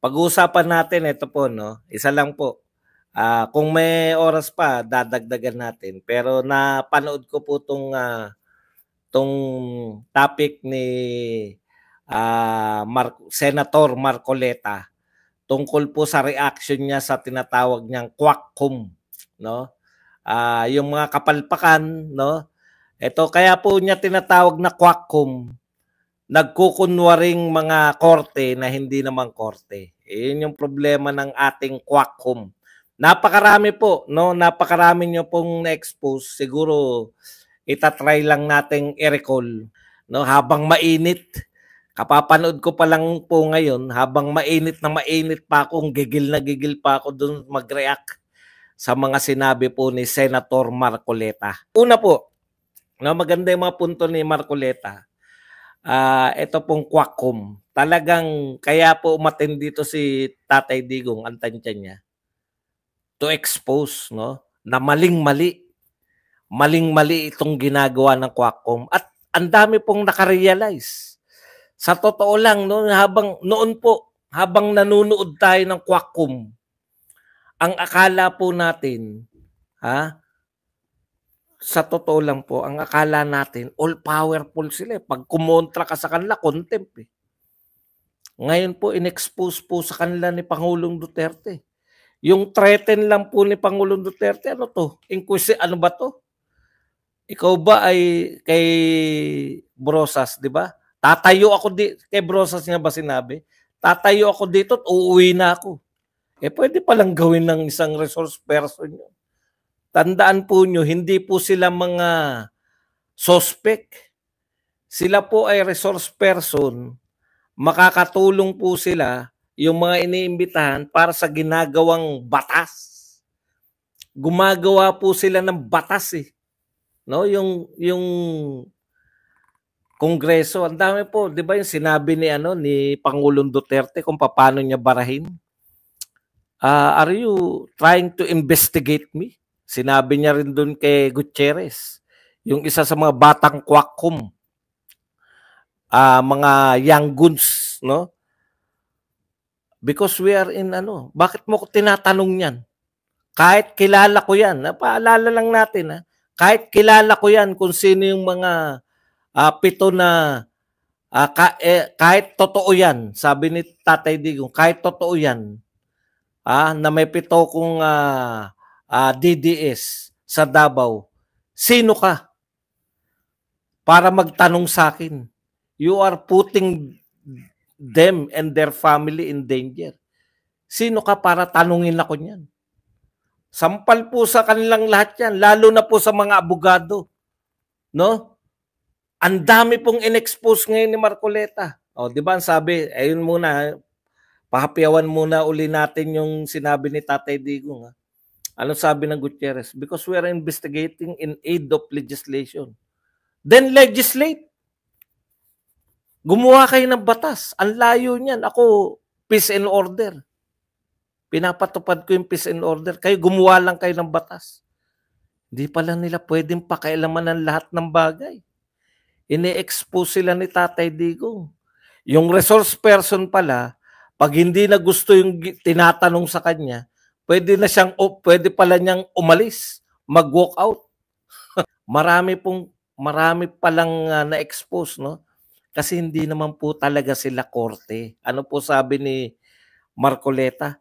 Pag-uusapan natin ito po 'no, isa lang po. Kung may oras pa dadagdagan natin. Pero napanood ko po 'tong topic ni, Senator Marcoleta tungkol po sa reaction niya sa tinatawag niyang Quackcom 'no. Yung mga kapalpakan 'no, ito kaya po niya tinatawag na Quackcom, nagkukunwaring mga korte na hindi naman korte. Yun yung problema ng ating Quackcom. Napakarami po 'no, napakarami niyo pong na-expose. Siguro itatry lang nating i-recall 'no, habang mainit. Kapapanood ko pa lang po ngayon, habang mainit na mainit pa akong gigil na gigil pa ako dun mag-react sa mga sinabi po ni Senator Marcoleta. Una po, no, maganda yung mga punto ni Marcoleta. Ito pong Quackcom. Talagang kaya po umattend dito si Tatay Digong, ang tansya niya, to expose no, na maling-mali. Maling-mali itong ginagawa ng Quackcom. At ang dami pong nakarealize. Sa totoo lang, no, habang nanonood tayo ng Quackcom, ang akala po natin, sa totoo lang po, ang akala natin, all-powerful sila. Pag kumontra ka sa kanila, contempt eh. Ngayon po, in-expose po sa kanila ni Pangulong Duterte. Yung threaten lang po ni Pangulong Duterte, ano to? Ano ba to? Ikaw ba ay kay Brosas, di ba? Tatayo ako kay Brosas niya ba sinabi? Tatayo ako dito at uuwi na ako. Pwede palang gawin ng isang resource person yun. Tandaan po nyo, hindi po sila mga suspect. Sila po ay resource person. Makakatulong po sila yung mga iniimbitahan para sa ginagawang batas. Gumagawa po sila ng batas eh. No, yung Kongreso, ang dami po, 'di ba yung sinabi ni Pangulong Duterte kung paano niya barahin? Are you trying to investigate me? Sinabi niya rin doon kay Gutierrez, yung isa sa mga batang Quackcom, mga young guns, no? Because we are in bakit mo ko tinatanong yan? Kahit kilala ko yan, paalala lang natin kahit kilala ko yan kung sino yung mga pito na kahit totoo yan, sabi ni Tatay Digong, kahit totoo yan, na may pito kong DDS sa Davao, sino ka para magtanong sa akin? You are putting them and their family in danger. Sino ka para tanungin ako niyan? Sampal po sa kanilang lahat yan, lalo na po sa mga abogado. No? Ang dami pong in-expose ngayon ni Marcoleta. Di ba ang sabi, ayun muna, pahapiawan muna uli natin yung sinabi ni Tatay Digong. Ano sabi ng Gutierrez? Because we are investigating in aid of legislation. Then legislate. Gumawa kayo ng batas. Ang layo niyan. Ako, peace and order. Pinapatupad ko yung peace and order. Kayo gumawa lang kayo ng batas. Hindi pala nila pwedeng pakialaman ng lahat ng bagay. Ine-expose sila ni Tatay Digong. Yung resource person pala, pag hindi na gusto yung tinatanong sa kanya, pwede pala niyang umalis, mag-walk out. Marami palang na-expose, no? Kasi hindi naman po talaga sila korte. Ano po sabi ni Marcoleta?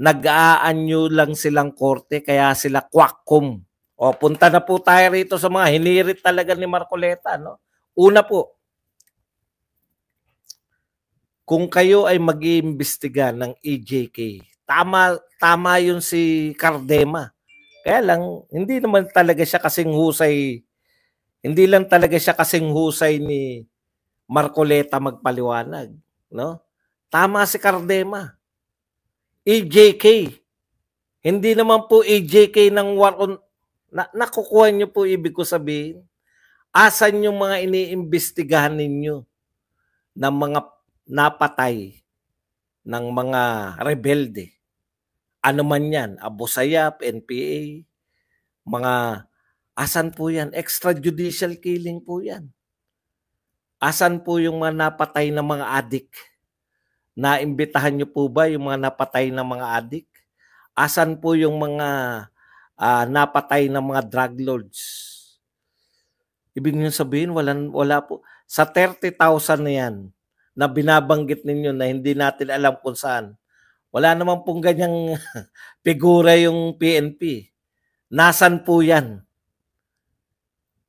Nag-aanyo lang silang korte, kaya sila Quackcom. Punta na po tayo rito sa mga hinirit talaga ni Marcoleta, no? Una po, kung kayo ay mag-iimbestiga ng EJK, tama yun si Cardema. Kaya lang, hindi lang talaga siya kasing husay ni Marcoleta magpaliwanag, no? Tama si Cardema. EJK. Hindi naman po EJK ng war on... nakukuha niyo po ibig ko sabihin. Asan yung mga iniimbestigahan ninyo ng mga napatay ng mga rebelde? Ano man yan, Abu Sayyaf, NPA, asan po yan? Extrajudicial killing po yan. Asan po yung mga napatay ng mga adik? Naimbitahan niyo po ba yung mga napatay na mga adik? Asan po yung mga napatay na mga drug lords? Ibig niyo sabihin, wala po. Sa 30,000 na yan, na binabanggit ninyo na hindi natin alam kung saan, wala naman pong ganyang figura yung PNP. Nasan po yan?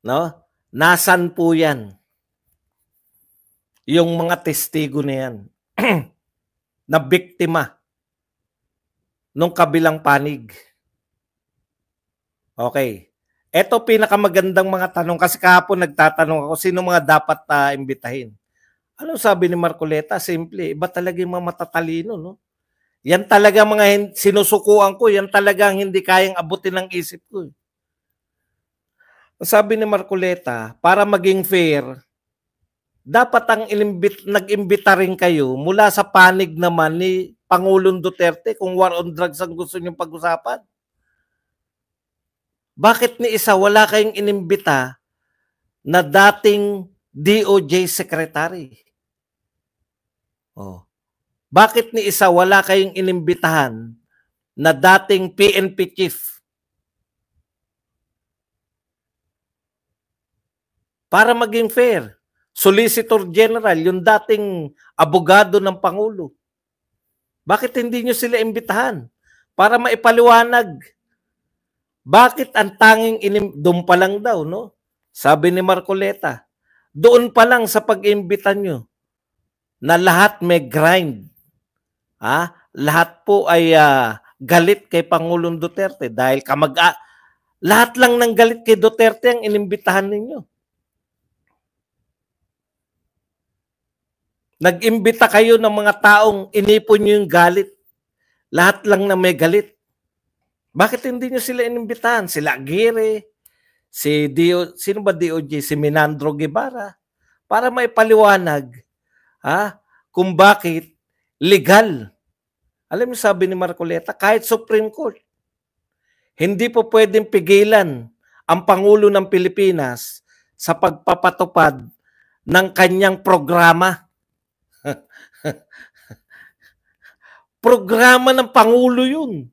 No? Nasan po yan? Yung mga testigo na yan na biktima nung kabilang panig. Okay. Ito pinakamagandang mga tanong kasi kahapon nagtatanong ako sino mga dapat imbitahin. Ano sabi ni Marcoleta? Simple, iba talaga yung mga matatalino, no? Yan talaga mga sinusukuan ko, yan talagang hindi kayang abutin ng isip ko. Sabi ni Marcoleta, para maging fair, dapat ang nag-imbita rin kayo mula sa panig naman ni Pangulong Duterte kung war on drugs ang gusto niyong pag-usapan. Bakit ni isa wala kayong inimbita na dating DOJ Secretary? Oh. Bakit ni isa wala kayong inimbitahan na dating PNP Chief? Para maging fair. Solicitor General, yung dating abogado ng Pangulo. Bakit hindi nyo sila imbitahan? Para maipaliwanag. Bakit ang tanging doon pa lang daw, no? Sabi ni Marcoleta, doon pa lang sa pag-imbita nyo na lahat may grind. Lahat po ay galit kay Pangulong Duterte dahil lahat lang ng galit kay Duterte ang inimbitahan ninyo. Nag-imbita kayo ng mga taong inipon nyo yung galit. Lahat lang na may galit. Bakit hindi nyo sila inimbitahan? Sila Aguirre, sino ba DOJ? Si Minandro Guevara. Para maipaliwanag kung bakit legal. Alam mo sabi ni Marcoleta, kahit Supreme Court, hindi po pwedeng pigilan ang Pangulo ng Pilipinas sa pagpapatupad ng kanyang programa. Programa ng Pangulo yun.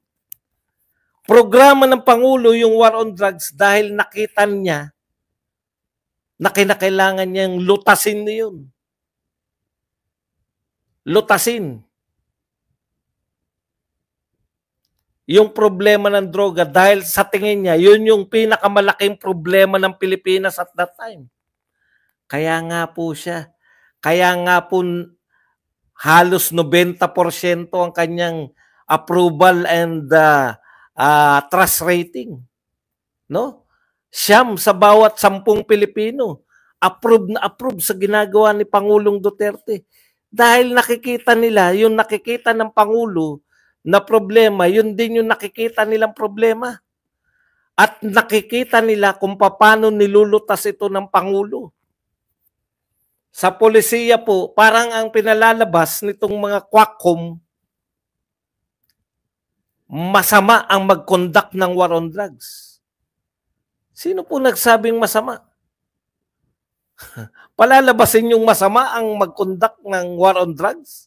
Programa ng Pangulo yung war on drugs dahil nakita niya na kinakailangan niyang lutasin na yun. Lutasin. Yung problema ng droga dahil sa tingin niya, yun yung pinakamalaking problema ng Pilipinas at that time. Kaya nga po siya. Kaya nga po halos 90% ang kanyang approval and trust rating. No? Siyam sa bawat 10 Pilipino. Approve na approve sa ginagawa ni Pangulong Duterte. Dahil nakikita nila, yung nakikita ng Pangulo na problema, yun din yung nakikita nilang problema. At nakikita nila kung paano nilulutas ito ng Pangulo. Sa polisiya po, parang ang pinalalabas nitong mga quackom, masama ang mag-conduct ng war on drugs. Sino po nagsabing masama? Palalabasin yung masama ang mag-conduct ng war on drugs?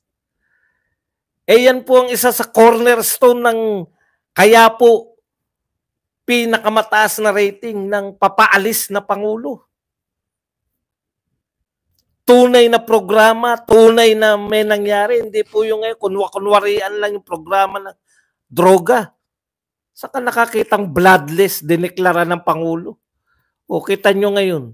Yan po ang isa sa cornerstone ng kaya po pinakamataas na rating ng papaalis na Pangulo. Tunay na programa, tunay na may nangyari. Hindi po yung kunwarian lang yung programa ng droga. Saka nakakitang bloodless dineklara ng Pangulo. O kita nyo ngayon,